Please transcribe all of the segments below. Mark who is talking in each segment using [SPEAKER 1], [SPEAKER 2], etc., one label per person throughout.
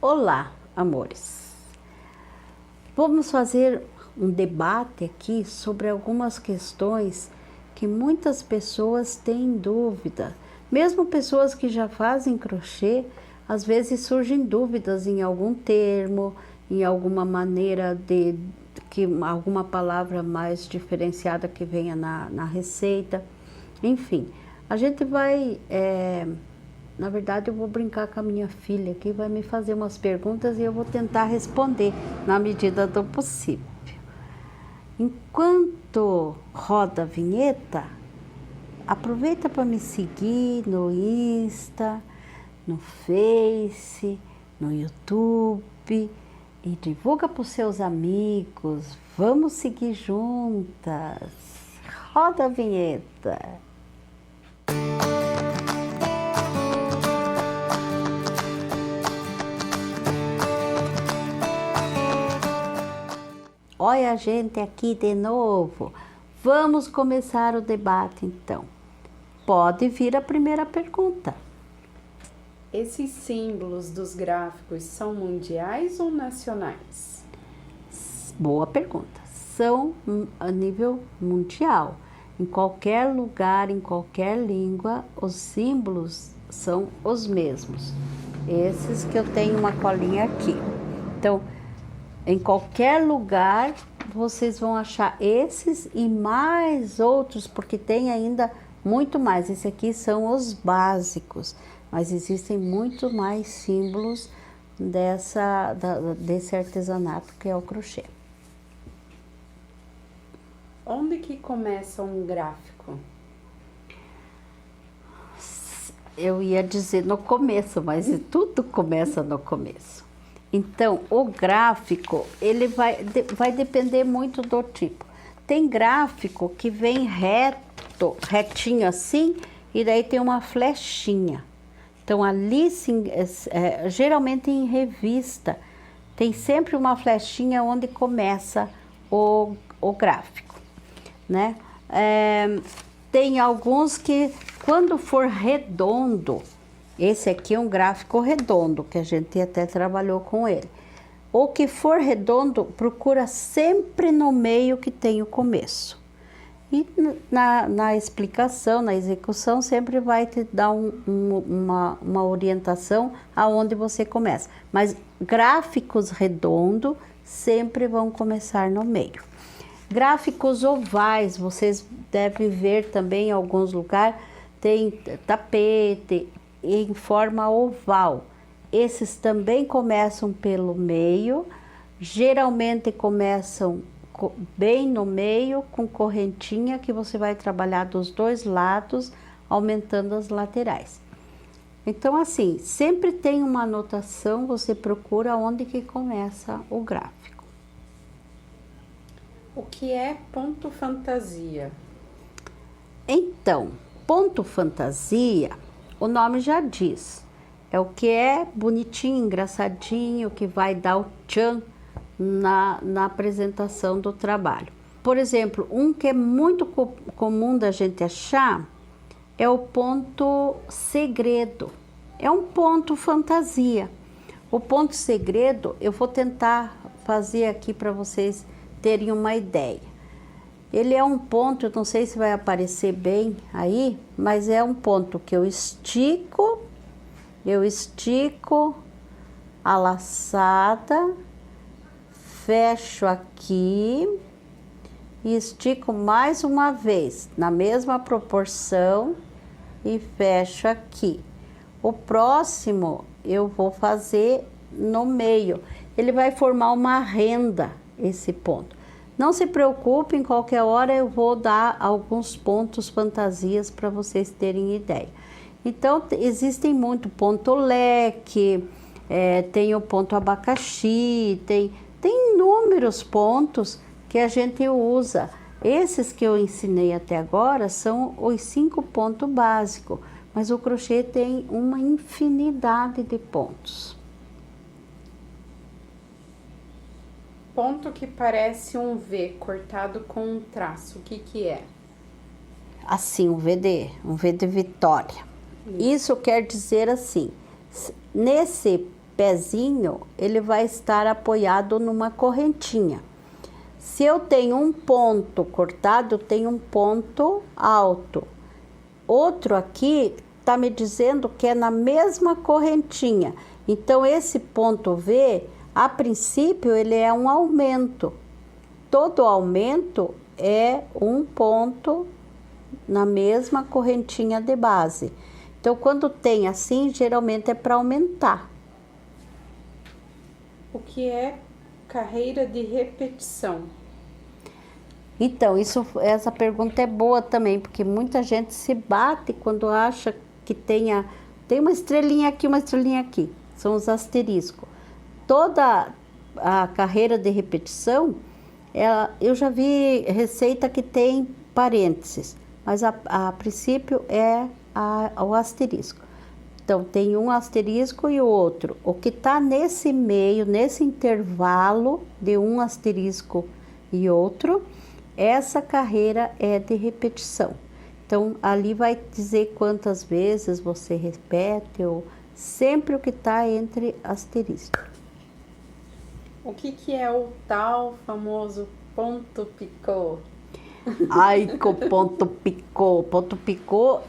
[SPEAKER 1] Olá, amores. Vamos fazer um debate aqui sobre algumas questões que muitas pessoas têm dúvida. Mesmo pessoas que já fazem crochê, às vezes surgem dúvidas em algum termo, em alguma maneira alguma palavra mais diferenciada que venha na receita. Enfim, a gente vai... Na verdade, eu vou brincar com a minha filha que vai me fazer umas perguntas e eu vou tentar responder na medida do possível. Enquanto roda a vinheta, aproveita para me seguir no Insta, no Face, no YouTube e divulga para os seus amigos. Vamos seguir juntas. Roda a vinheta. Olha a gente aqui de novo. Vamos começar o debate então. Pode vir a primeira pergunta.
[SPEAKER 2] Esses símbolos dos gráficos são mundiais ou nacionais?
[SPEAKER 1] Boa pergunta. São a nível mundial. Em qualquer lugar, em qualquer língua, os símbolos são os mesmos. Esses que eu tenho uma colinha aqui. Então, em qualquer lugar, vocês vão achar esses e mais outros, porque tem ainda muito mais. Esses aqui são os básicos, mas existem muito mais símbolos desse artesanato que é o crochê.
[SPEAKER 2] Onde que começa um gráfico?
[SPEAKER 1] Eu ia dizer no começo, mas tudo começa no começo. Então, o gráfico, ele vai depender muito do tipo. Tem gráfico que vem retinho assim, e daí tem uma flechinha. Então, ali, sim, geralmente em revista, tem sempre uma flechinha onde começa o gráfico, né? Tem alguns que, quando for redondo, esse aqui é um gráfico redondo, que a gente até trabalhou com ele. O que for redondo, procura sempre no meio que tem o começo. E na explicação, na execução, sempre vai te dar uma orientação aonde você começa. Mas gráficos redondos sempre vão começar no meio. Gráficos ovais, vocês devem ver também em alguns lugares, tem tapete em forma oval. Esses também começam pelo meio, geralmente começam bem no meio, com correntinha, que você vai trabalhar dos dois lados, aumentando as laterais. Então, assim, sempre tem uma anotação, você procura onde que começa o gráfico.
[SPEAKER 2] O que é ponto fantasia?
[SPEAKER 1] Então, ponto fantasia, o nome já diz, é o que é bonitinho, engraçadinho, que vai dar o tchan na apresentação do trabalho. Por exemplo, um que é muito comum da gente achar é o ponto segredo. É um ponto fantasia. O ponto segredo, eu vou tentar fazer aqui para vocês terem uma ideia. Ele é um ponto, eu não sei se vai aparecer bem aí, mas é um ponto que eu estico a laçada, fecho aqui e estico mais uma vez, na mesma proporção, e fecho aqui. O próximo eu vou fazer no meio, ele vai formar uma renda, esse ponto. Não se preocupem, qualquer hora eu vou dar alguns pontos fantasias para vocês terem ideia. Então, existem muito ponto leque, tem o ponto abacaxi, tem inúmeros pontos que a gente usa. Esses que eu ensinei até agora são os 5 pontos básicos, mas o crochê tem uma infinidade de pontos.
[SPEAKER 2] Ponto que parece um V cortado com um traço, o que que é?
[SPEAKER 1] Assim, um V de vitória. Isso quer dizer assim, nesse pezinho, ele vai estar apoiado numa correntinha. Se eu tenho um ponto cortado, eu tenho um ponto alto. Outro aqui está me dizendo que é na mesma correntinha. Então, esse ponto V, a princípio, ele é um aumento. Todo aumento é um ponto na mesma correntinha de base. Então, quando tem assim, geralmente é para aumentar.
[SPEAKER 2] O que é carreira de repetição?
[SPEAKER 1] Então, essa pergunta é boa também, porque muita gente se bate quando acha que tem uma estrelinha aqui, uma estrelinha aqui. São os asteriscos. Toda a carreira de repetição, eu já vi receita que tem parênteses, mas a princípio é o asterisco. Então, tem um asterisco e o outro. O que está nesse meio, nesse intervalo de um asterisco e outro, essa carreira é de repetição. Então, ali vai dizer quantas vezes você repete, ou sempre o que está entre asterisco.
[SPEAKER 2] O que é o tal famoso ponto picô?
[SPEAKER 1] Ai, que o ponto picô. Ponto picô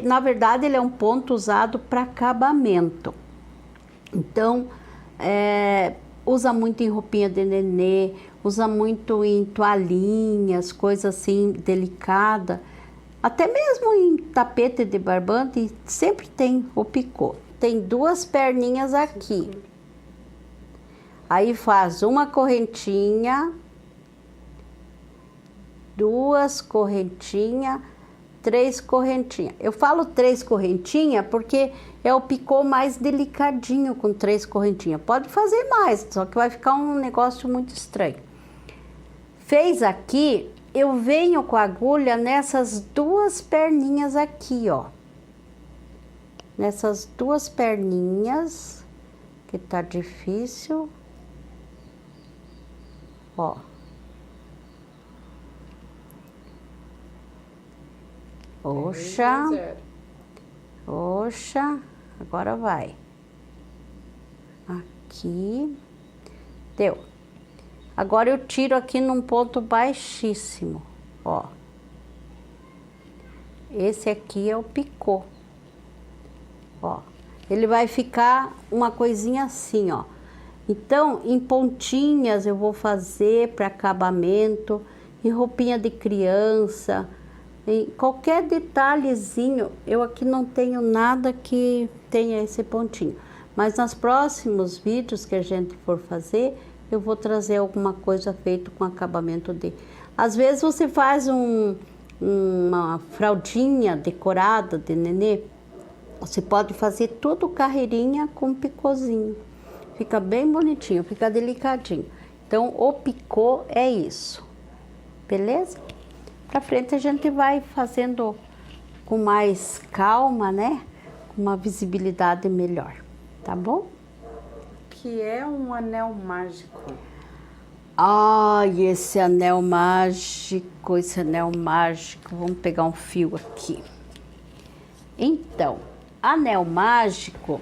[SPEAKER 1] na verdade, ele é um ponto usado para acabamento. Então, usa muito em roupinha de nenê, usa muito em toalhinhas, coisas assim, delicada. Até mesmo em tapete de barbante, sempre tem o picô. Tem duas perninhas aqui. Aí faz uma correntinha, duas correntinhas, 3 correntinhas. Eu falo 3 correntinhas porque é o picô mais delicadinho com 3 correntinhas. Pode fazer mais, só que vai ficar um negócio muito estranho. Fez aqui, eu venho com a agulha nessas duas perninhas aqui, ó. Nessas duas perninhas, que tá difícil. Ó. Oxa, oxa, agora vai. Aqui, deu. Agora eu tiro aqui num ponto baixíssimo, ó. Esse aqui é o picô, ó. Ele vai ficar uma coisinha assim, ó. Então, em pontinhas eu vou fazer para acabamento, em roupinha de criança, em qualquer detalhezinho. Eu aqui não tenho nada que tenha esse pontinho, mas nos próximos vídeos que a gente for fazer, eu vou trazer alguma coisa feita com acabamento de... Às vezes você faz uma fraldinha decorada de nenê, você pode fazer tudo carreirinha com picôzinho. Fica bem bonitinho, fica delicadinho. Então, o picô é isso, beleza? Pra frente a gente vai fazendo com mais calma, né? Com uma visibilidade melhor, tá bom?
[SPEAKER 2] Que é um anel mágico?
[SPEAKER 1] Ai, esse anel mágico, vamos pegar um fio aqui. Então, anel mágico,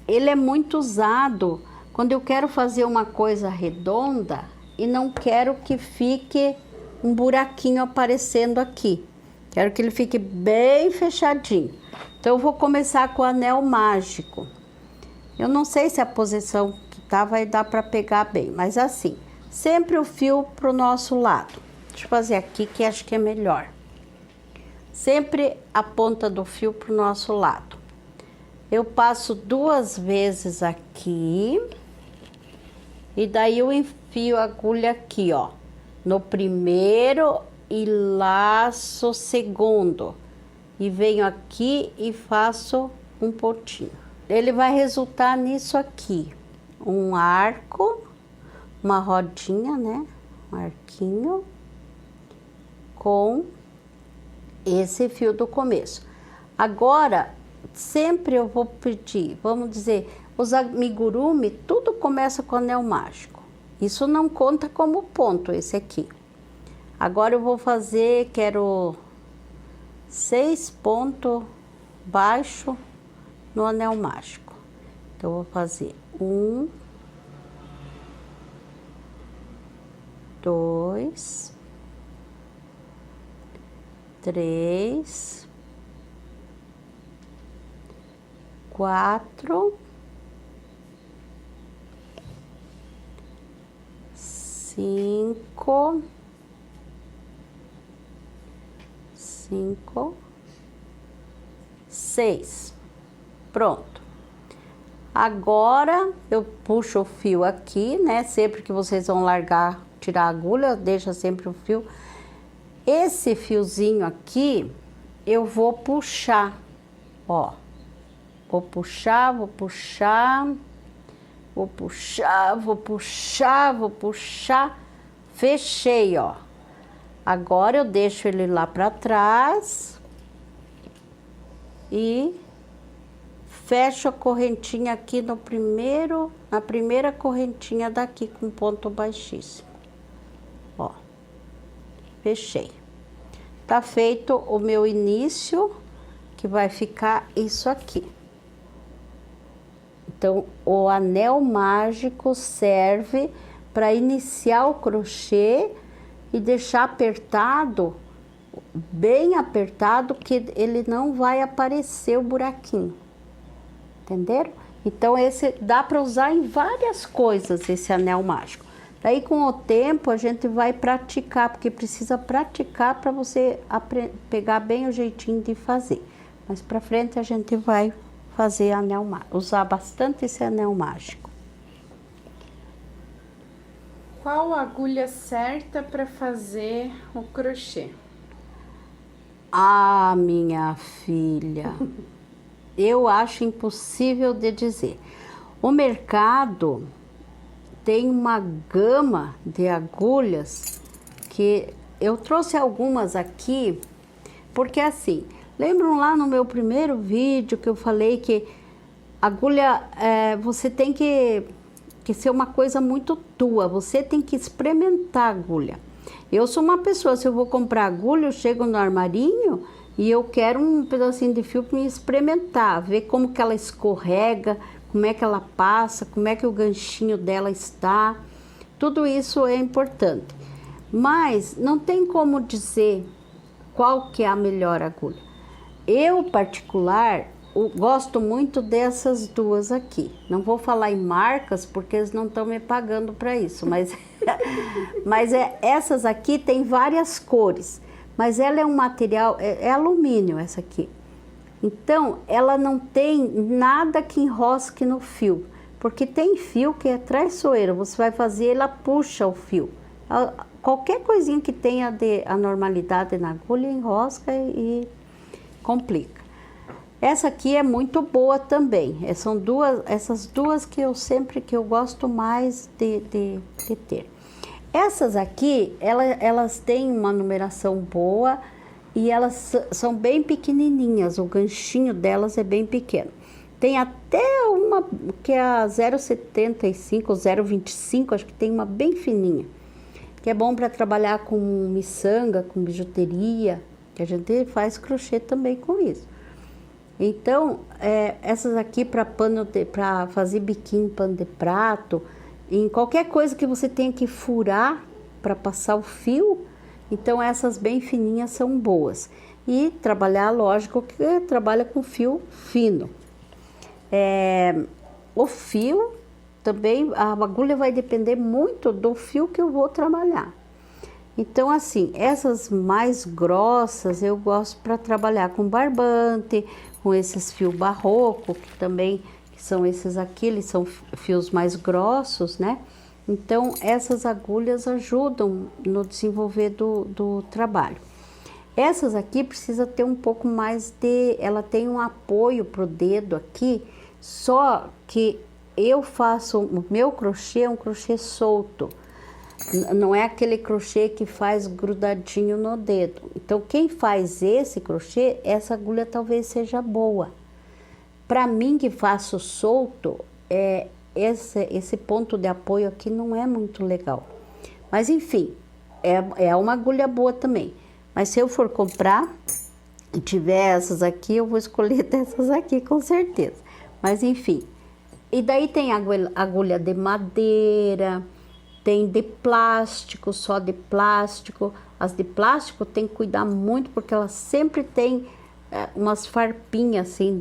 [SPEAKER 1] ele é muito usado quando eu quero fazer uma coisa redonda e não quero que fique um buraquinho aparecendo aqui. Quero que ele fique bem fechadinho. Então, eu vou começar com o anel mágico. Eu não sei se a posição que tá vai dar para pegar bem, mas assim, sempre o fio pro nosso lado. Deixa eu fazer aqui que acho que é melhor. Sempre a ponta do fio pro nosso lado. Eu passo 2 vezes aqui e daí eu enfio a agulha aqui, ó, no primeiro e laço o segundo. E venho aqui e faço um pontinho. Ele vai resultar nisso aqui, um arco, uma rodinha, né? Um arquinho com esse fio do começo. Agora, sempre eu vou pedir, vamos dizer, os amigurumi, tudo começa com anel mágico. Isso não conta como ponto, esse aqui. Agora eu vou fazer, quero 6 pontos baixo no anel mágico. Então, eu vou fazer 1, 2, 3, 4, 5, 6. Pronto. Agora, eu puxo o fio aqui, né? Sempre que vocês vão largar, tirar a agulha, deixa sempre o fio. Esse fiozinho aqui, eu vou puxar, ó. Vou puxar, vou puxar, vou puxar, vou puxar, vou puxar. Fechei, ó. Agora eu deixo ele lá pra trás e fecho a correntinha aqui no primeiro, na primeira correntinha daqui com ponto baixíssimo. Ó, fechei. Tá feito o meu início, que vai ficar isso aqui. Então, o anel mágico serve para iniciar o crochê e deixar apertado, bem apertado, que ele não vai aparecer o buraquinho. Entenderam? Então, esse dá para usar em várias coisas, esse anel mágico. Daí, com o tempo, a gente vai praticar, porque precisa praticar para você pegar bem o jeitinho de fazer. Mas para frente, a gente vai fazer anel mágico, usar bastante esse anel mágico.
[SPEAKER 2] Qual a agulha certa para fazer o crochê?
[SPEAKER 1] Ah, minha filha, eu acho impossível de dizer. O mercado tem uma gama de agulhas que eu trouxe algumas aqui, porque assim, lembram lá no meu primeiro vídeo que eu falei que agulha, você tem que ser uma coisa muito tua, você tem que experimentar a agulha. Eu sou uma pessoa, se eu vou comprar agulha, eu chego no armarinho e eu quero um pedacinho de fio para me experimentar, ver como que ela escorrega, como é que ela passa, como é que o ganchinho dela está. Tudo isso é importante. Mas não tem como dizer qual que é a melhor agulha. Eu, particular, gosto muito dessas duas aqui. Não vou falar em marcas, porque eles não estão me pagando para isso, mas, essas aqui tem várias cores. Mas ela é um material, é alumínio essa aqui. Então, ela não tem nada que enrosque no fio, porque tem fio que é traiçoeiro, você vai fazer, ela puxa o fio. Qualquer coisinha que tenha de anormalidade na agulha, enrosca e complica. Essa aqui é muito boa também, são essas duas que eu gosto mais de ter. Essas aqui, elas têm uma numeração boa, e elas são bem pequenininhas, o ganchinho delas é bem pequeno. Tem até uma que é a 0,75 ou 0,25, acho que tem uma bem fininha, que é bom para trabalhar com miçanga, com bijuteria, que a gente faz crochê também com isso. Então, essas aqui para fazer biquinho, pano de prato, em qualquer coisa que você tenha que furar para passar o fio, então essas bem fininhas são boas. E trabalhar, lógico, que trabalha com fio fino. O fio também, a agulha vai depender muito do fio que eu vou trabalhar. Então, assim, essas mais grossas eu gosto para trabalhar com barbante, com esses fios barroco, que também são esses aqui, eles são fios mais grossos, né? Então, essas agulhas ajudam no desenvolver do trabalho. Essas aqui precisa ter um pouco mais ela tem um apoio pro dedo aqui, só que eu faço, o meu crochê é um crochê solto. Não é aquele crochê que faz grudadinho no dedo. Então, quem faz esse crochê, essa agulha talvez seja boa. Para mim, que faço solto, esse ponto de apoio aqui não é muito legal. Mas, enfim, é uma agulha boa também. Mas se eu for comprar e tiver essas aqui, eu vou escolher dessas aqui, com certeza. Mas, enfim, E daí tem agulha de madeira, tem de plástico, só de plástico. As de plástico tem que cuidar muito porque elas sempre tem umas farpinhas assim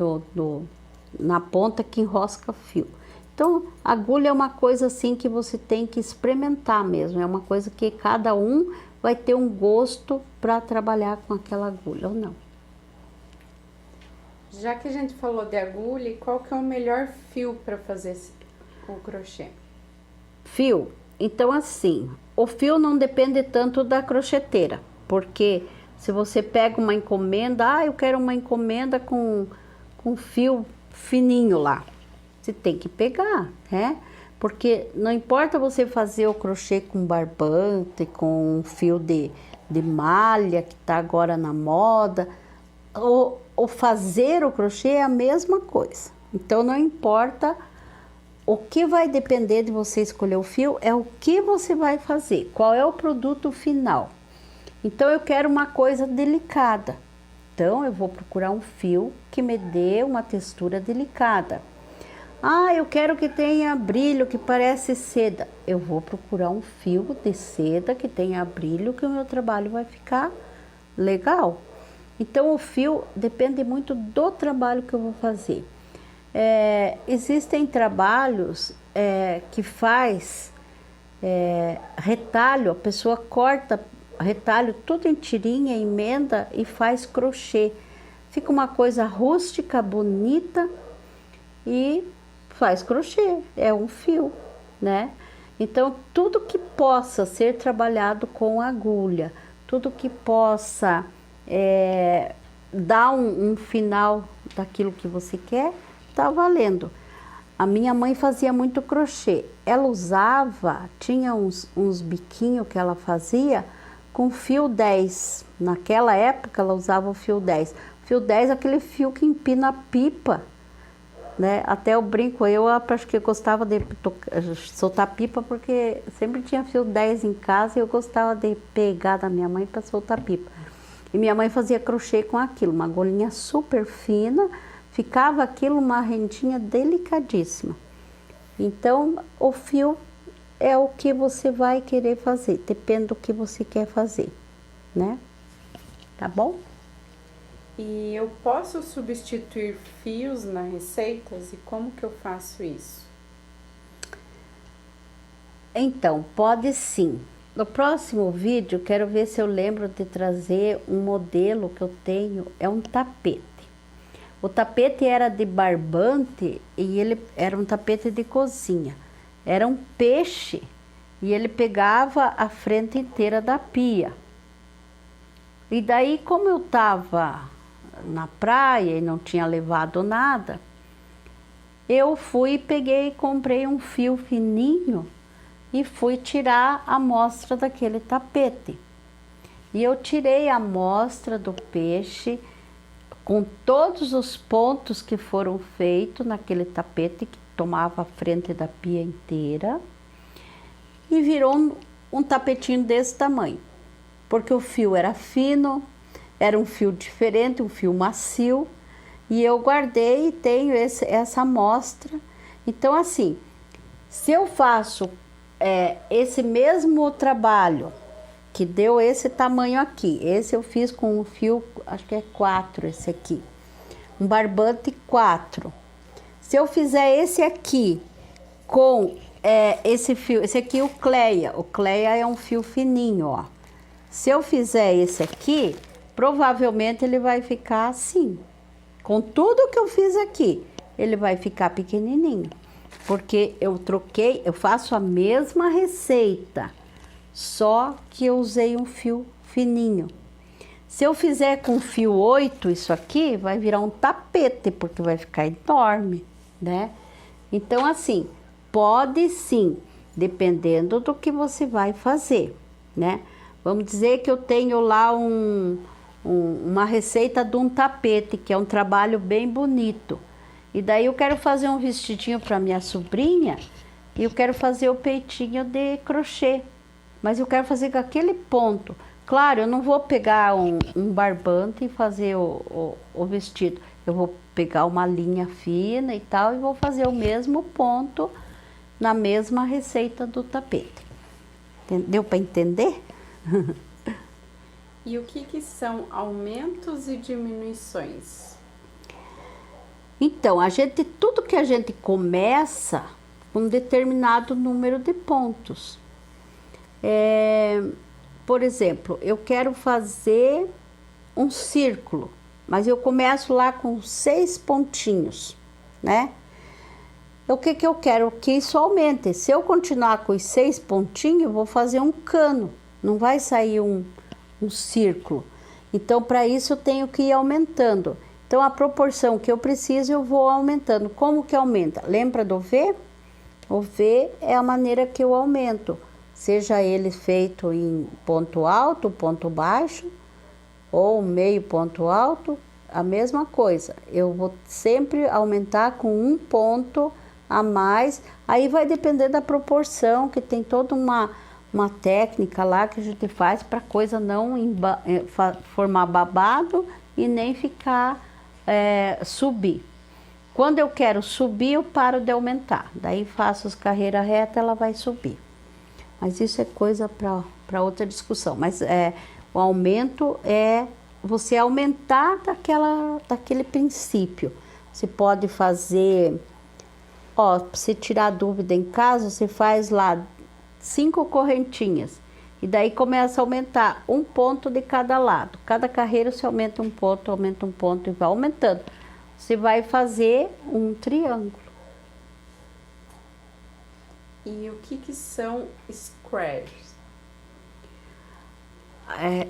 [SPEAKER 1] na ponta que enrosca fio. Então, agulha é uma coisa assim que você tem que experimentar mesmo. É uma coisa que cada um vai ter um gosto para trabalhar com aquela agulha ou não.
[SPEAKER 2] Já que a gente falou de agulha, qual que é o melhor fio para fazer o crochê?
[SPEAKER 1] Fio? Então assim, o fio não depende tanto da crocheteira, porque se você pega uma encomenda, eu quero uma encomenda com fio fininho lá, você tem que pegar, né? Porque não importa você fazer o crochê com barbante, com fio de malha, que tá agora na moda, ou fazer o crochê é a mesma coisa. Então não importa. O que vai depender de você escolher o fio é o que você vai fazer, qual é o produto final. Então eu quero uma coisa delicada, então eu vou procurar um fio que me dê uma textura delicada. Eu quero que tenha brilho, que parece seda. Eu vou procurar um fio de seda que tenha brilho, que o meu trabalho vai ficar legal. Então o fio depende muito do trabalho que eu vou fazer. Existem trabalhos que faz retalho, a pessoa corta retalho tudo em tirinha, emenda e faz crochê. Fica uma coisa rústica, bonita e faz crochê, é um fio, né? Então tudo que possa ser trabalhado com agulha, tudo que possa dar um final daquilo que você quer, tá valendo. A minha mãe fazia muito crochê. Ela usava, tinha uns biquinhos que ela fazia com fio 10. Naquela época ela usava o fio 10. Fio 10 é aquele fio que empina a pipa, né? Até eu brinco, eu acho que eu gostava de soltar pipa porque sempre tinha fio 10 em casa e eu gostava de pegar da minha mãe para soltar pipa. E minha mãe fazia crochê com aquilo, uma agulhinha super fina. Ficava aquilo uma rendinha delicadíssima. Então, o fio é o que você vai querer fazer, depende do que você quer fazer, né? Tá bom?
[SPEAKER 2] E eu posso substituir fios nas receitas? E como que eu faço isso?
[SPEAKER 1] Então, pode sim. No próximo vídeo, quero ver se eu lembro de trazer um modelo que eu tenho, é um tapete. O tapete era de barbante e ele era um tapete de cozinha. Era um peixe e ele pegava a frente inteira da pia. E daí, como eu estava na praia e não tinha levado nada, eu fui, peguei e comprei um fio fininho e fui tirar a amostra daquele tapete. E eu tirei a amostra do peixe com todos os pontos que foram feitos naquele tapete que tomava a frente da pia inteira e virou um tapetinho desse tamanho, porque o fio era fino, era um fio diferente, um fio macio, e eu guardei e tenho essa amostra. Então assim, se eu faço esse mesmo trabalho que deu esse tamanho aqui, esse eu fiz com um fio, acho que é 4 esse aqui, um barbante 4. Se eu fizer esse aqui com esse fio, esse aqui o Cleia é um fio fininho, ó. Se eu fizer esse aqui, provavelmente ele vai ficar assim, com tudo que eu fiz aqui, ele vai ficar pequenininho, porque eu troquei, eu faço a mesma receita, só que eu usei um fio fininho. Se eu fizer com fio 8 isso aqui, vai virar um tapete, porque vai ficar enorme, né? Então assim, pode sim, dependendo do que você vai fazer, né? Vamos dizer que eu tenho lá uma receita de um tapete, que é um trabalho bem bonito. E daí eu quero fazer um vestidinho para minha sobrinha, e eu quero fazer o peitinho de crochê. Mas eu quero fazer com aquele ponto. Claro, eu não vou pegar um barbante e fazer o vestido. eu vou pegar uma linha fina e tal e vou fazer o mesmo ponto na mesma receita do tapete. Deu para entender?
[SPEAKER 2] E o que são aumentos e diminuições?
[SPEAKER 1] Então, tudo que a gente começa com um determinado número de pontos. Por exemplo, eu quero fazer um círculo, mas eu começo lá com 6 pontinhos, né? O que eu quero? Que isso aumente. Se eu continuar com os 6 pontinhos, eu vou fazer um cano, não vai sair um círculo. Então, para isso, eu tenho que ir aumentando. Então, a proporção que eu preciso, eu vou aumentando. Como que aumenta? Lembra do V? O V é a maneira que eu aumento. Seja ele feito em ponto alto, ponto baixo, ou meio ponto alto, a mesma coisa. Eu vou sempre aumentar com um ponto a mais. Aí vai depender da proporção, que tem toda uma técnica lá que a gente faz para a coisa não formar babado e nem ficar subir. Quando eu quero subir, eu paro de aumentar. Daí faço as carreiras retas, ela vai subir. Mas isso é coisa para outra discussão. Mas o aumento é você aumentar daquele princípio. Você pode fazer, para você tirar dúvida em casa, você faz lá 5 correntinhas. E daí começa a aumentar um ponto de cada lado. Cada carreira você aumenta um ponto e vai aumentando. Você vai fazer um triângulo.
[SPEAKER 2] E o que são squares?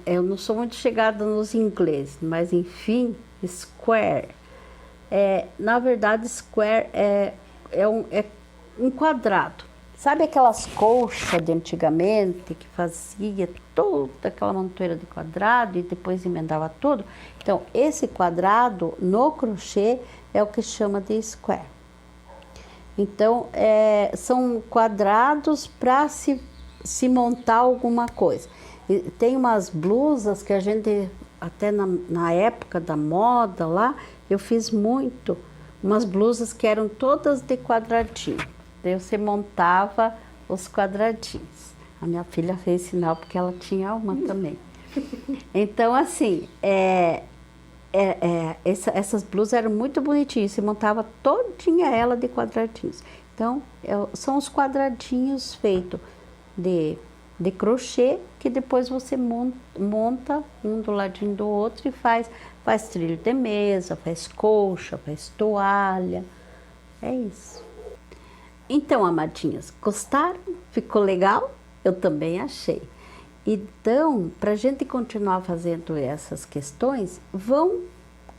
[SPEAKER 1] Eu não sou muito chegada nos ingleses, mas enfim, square. Na verdade, square é um quadrado. Sabe aquelas colchas de antigamente que fazia toda aquela montoeira de quadrado e depois emendava tudo? Então, esse quadrado no crochê é o que chama de square. Então, são quadrados para se montar alguma coisa. E tem umas blusas que a gente, até na época da moda lá, eu fiz muito. Umas blusas que eram todas de quadradinho. Daí você montava os quadradinhos. A minha filha fez sinal porque ela tinha uma também. Então, assim, essas blusas eram muito bonitinhas. Você montava todinha ela de quadradinhos. Então, são os quadradinhos feitos de crochê, que depois você monta um do ladinho do outro e faz trilho de mesa, faz colcha, faz toalha. É isso. Então, amadinhas, gostaram? Ficou legal? Eu também achei. Então, para a gente continuar fazendo essas questões, vão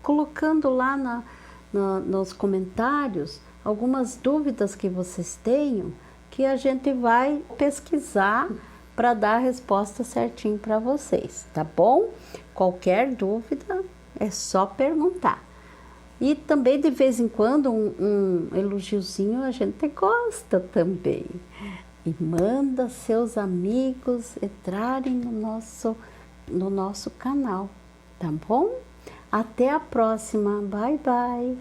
[SPEAKER 1] colocando lá nos comentários algumas dúvidas que vocês tenham, que a gente vai pesquisar para dar a resposta certinho para vocês, tá bom? Qualquer dúvida é só perguntar. E também, de vez em quando, um elogiozinho a gente gosta também. E manda seus amigos entrarem no nosso canal, tá bom? Até a próxima. Bye, bye.